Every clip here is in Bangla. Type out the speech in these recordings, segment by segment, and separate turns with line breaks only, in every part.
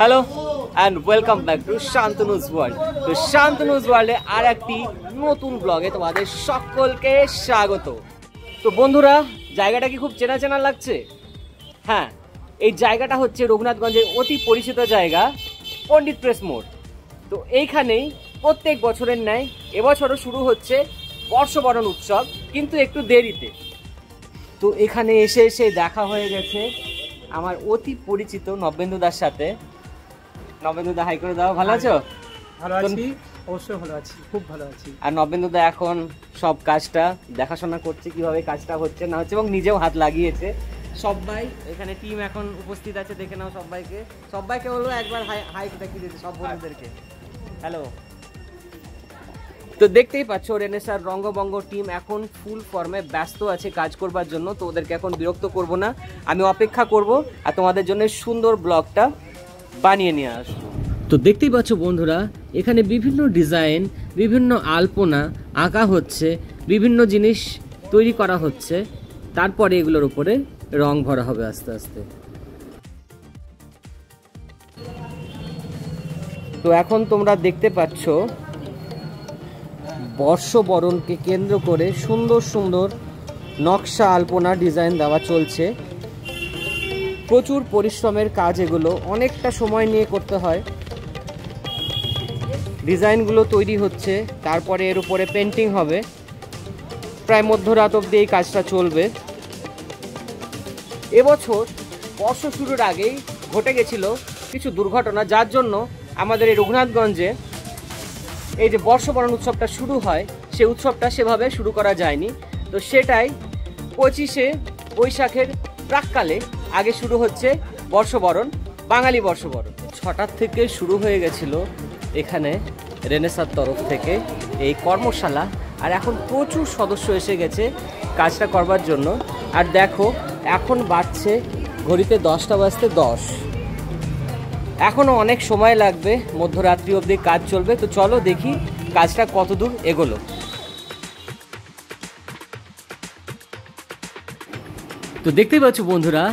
Hello and welcome back to Shantanu's world. তো শান্তনুজ ওয়ার্ল্ডে আর একটি নতুন ব্লগে তোমাদের সকলকে স্বাগত। তো বন্ধুরা, জায়গাটা কি খুব চেনা চেনা লাগছে? হ্যাঁ, এই জায়গাটা হচ্ছে রঘুনাথগঞ্জের অতি পরিচিত জায়গা পণ্ডিত প্রেস মোড়। তো এইখানেই প্রত্যেক বছরের ন্যায় এবছরও শুরু হচ্ছে বর্ষবরণ উৎসব, কিন্তু একটু দেরিতে। তো এখানে এসে এসে দেখা হয়ে গেছে আমার অতি পরিচিত নবেন্দুদার সাথে। নবেন্দুদা, হাই করে দাও। ভালো আছো?
ভালো আছি, অবশ্যই ভালো আছি, খুব ভালো আছি।
আর নবেন্দুদা এখন সব কাজটা দেখাশোনা করছে, কিভাবে কাজটা হচ্ছে না হচ্ছে, এবং নিজেও হাত লাগিয়েছে। সবাই এখানে টিম এখন উপস্থিত আছে, দেখে নাও সবাইকে। সবাইকে হলো একবার হাই দেখিয়ে দিতে সব বন্ধুদেরকে। হ্যালো। তো দেখতেই পাচ্ছ রেনেসার রঙ্গবঙ্গ টিম এখন ফুল ফর্মে ব্যস্ত আছে কাজ করবার জন্য। তো ওদেরকে এখন বিরক্ত করব না, আমি অপেক্ষা করব আর তোমাদের জন্য সুন্দর ব্লগটা বানিয়ে নিয়ে আসবো। তো দেখতেই পাচ্ছ বন্ধুরা, এখানে বিভিন্ন ডিজাইন, বিভিন্ন আলপনা আঁকা হচ্ছে, বিভিন্ন জিনিস তৈরি করা হচ্ছে, তারপরে এগুলোর উপরে রং ভরা হবে আস্তে আস্তে। তো এখন তোমরা দেখতে পাচ্ছ বর্ষবরণকে কেন্দ্র করে সুন্দর সুন্দর নকশা, আলপনা, ডিজাইন দেওয়া চলছে। প্রচুর পরিশ্রমের কাজ, এগুলো অনেকটা সময় নিয়ে করতে হয়। ডিজাইনগুলো তৈরি হচ্ছে, তারপরে এর উপরে পেন্টিং হবে। প্রায় মধ্যরাত অবধি এই কাজটা চলবে। এবছর বর্ষ শুরুর আগেই ঘটে গেছিল কিছু দুর্ঘটনা, যার জন্য আমাদের এই রঘুনাথগঞ্জে এই যে বর্ষবরণ উৎসবটা শুরু হয়, সেই উৎসবটা সেভাবে শুরু করা যায়নি। তো সেটাই 25শে বৈশাখের প্রাককালে আগে শুরু হচ্ছে বর্ষবরণ, বাঙালি বর্ষবরণ। 6টার থেকে শুরু হয়ে গেছিল এখানে রেনেসার তরফ থেকে এই কর্মশালা, আর এখন প্রচুর সদস্য এসে গেছে কাজটা করবার জন্য। আর দেখো এখন বাজছে ঘড়িতে 10টা বাজতে 10। এখনও অনেক সময় লাগবে, মধ্যরাত্রি অবধি কাজ চলবে। তো চলো দেখি কাজটা কতদূর এগোলো। তো দেখতেই পাচ্ছ বন্ধুরা,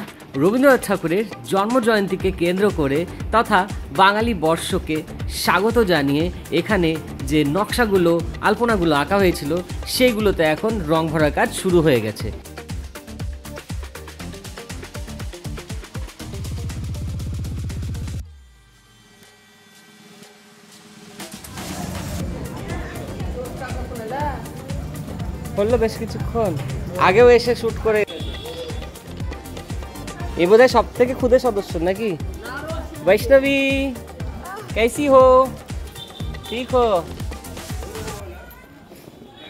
রবীন্দ্রনাথ ঠাকুরের জন্মজয়ন্তীকে কেন্দ্র করে তথা বাঙালি বর্ষকে স্বাগত জানিয়ে এখানে যে নকশাগুলো, আলপনাগুলো আঁকা হয়েছিল, সেইগুলোতে এখন রং ভরার কাজ শুরু হয়ে গেছে। বললো বেশ কিছুক্ষণ আগেও এসে শুট করে। এ বোধহয় সব থেকে ক্ষুদে সদস্য নাকি? বৈষ্ণবী, कैसी हो? ঠিক হো?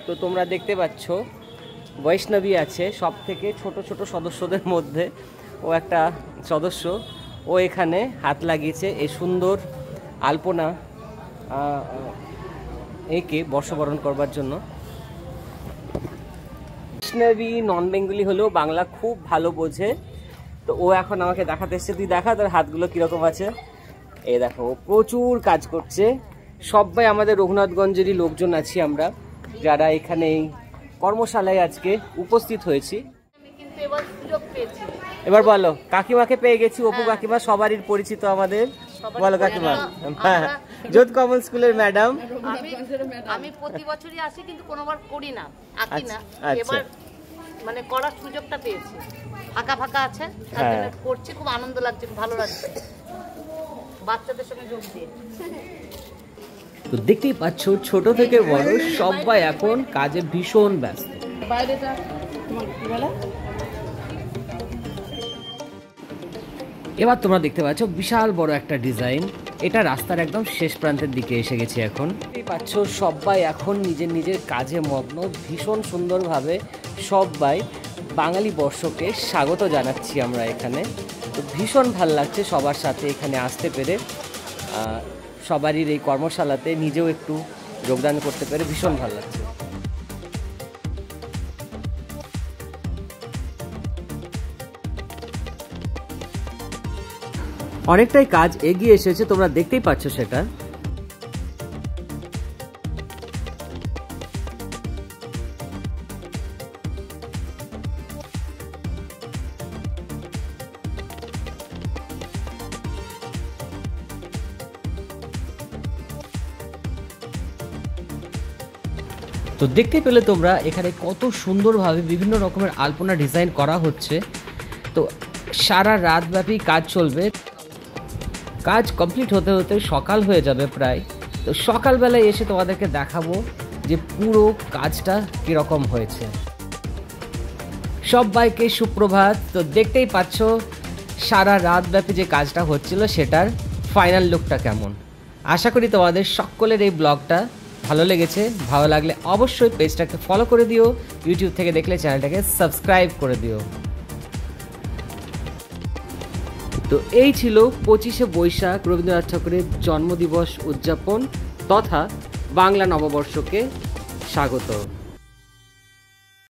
তো তোমরা দেখতে পাচ্ছ বৈষ্ণবী আছে সব থেকে ছোট ছোট সদস্যদের মধ্যে, ও একটা সদস্য। ও এখানে হাত লাগিয়েছে এই সুন্দর আলপনা একে বর্ষবরণ করবার জন্য। বৈষ্ণবী নন বেঙ্গলি হলেও বাংলা খুব ভালো বোঝে। তো ও এখন আমাকে দেখাতে এসছে, তুই দেখা তোর হাতগুলো কিরকম আছে। এই দেখো, প্রচুর কাজ করছে। সবাই আমাদের রঘুনাথগঞ্জেরই লোকজন আছি আমরা, যারা এখানে এই কর্মশালায় আজকে উপস্থিত হয়েছি। এবার বলো, কাকিমাকে পেয়ে গেছি, অপু কাকিমা সবারই পরিচিত আমাদের। বলো কাকিমা। হ্যাঁ, যোধ কমল স্কুলের ম্যাডাম।
আমি প্রতি বছরই আসি, কিন্তু কোনোবার করি না, আঁকি না। এবার মানে করার সুযোগটা পেয়েছি, ফাঁকা ফাঁকা আছে, করছি, খুব আনন্দ লাগছে, ভালো লাগছে বাচ্চাদের সঙ্গে যোগ দিয়ে।
তো দেখতেই পাচ্ছ ছোট থেকে বড় সবাই এখন কাজে ভীষণ ব্যস্ত। এবার তোমরা দেখতে পাচ্ছ বিশাল বড় একটা ডিজাইন, এটা রাস্তার একদম শেষ প্রান্তের দিকে এসে গেছে। এখন দেখতেই পাচ্ছ সবাই এখন নিজের নিজের কাজে মগ্ন। ভীষণ সুন্দরভাবে সবাই বাঙালি বর্ষকে স্বাগত জানাচ্ছি আমরা এখানে। তো ভীষণ ভাল লাগছে সবার সাথে এখানে আসতে পেরে, সবারই এই কর্মশালাতে নিজেও একটু যোগদান করতে পেরে ভীষণ ভাল লাগছে। অনেকটাই কাজ এগিয়ে এসেছে, তোমরা দেখতেই পাচ্ছ সেটা। তো দেখতে পেলে তোমরা এখানে কত সুন্দরভাবে বিভিন্ন রকমের আলপনা ডিজাইন করা হচ্ছে। তো সারা রাতব্যাপী কাজ চলবে, কাজ কমপ্লিট হতে হতে সকাল হয়ে যাবে প্রায়। তো সকালবেলায় এসে তোমাদেরকে দেখাবো যে পুরো কাজটা কীরকম হয়েছে। সবাইকে সুপ্রভাত। তো দেখতেই পাচ্ছ সারা রাতব্যাপী যে কাজটা হচ্ছিল সেটার ফাইনাল লুকটা কেমন। আশা করি তোমাদের সকলের এই ব্লগটা ভালো লেগেছে। ভালো লাগলে অবশ্যই পেজটাকে ফলো করে দিও, ইউটিউব থেকে দেখলে চ্যানেলটাকে সাবস্ক্রাইব করে দিও। তো এই ছিল 25শে বৈশাখ রবীন্দ্রনাথ ঠাকুরের জন্মদিবস উদযাপন তথা বাংলা নববর্ষকে স্বাগত।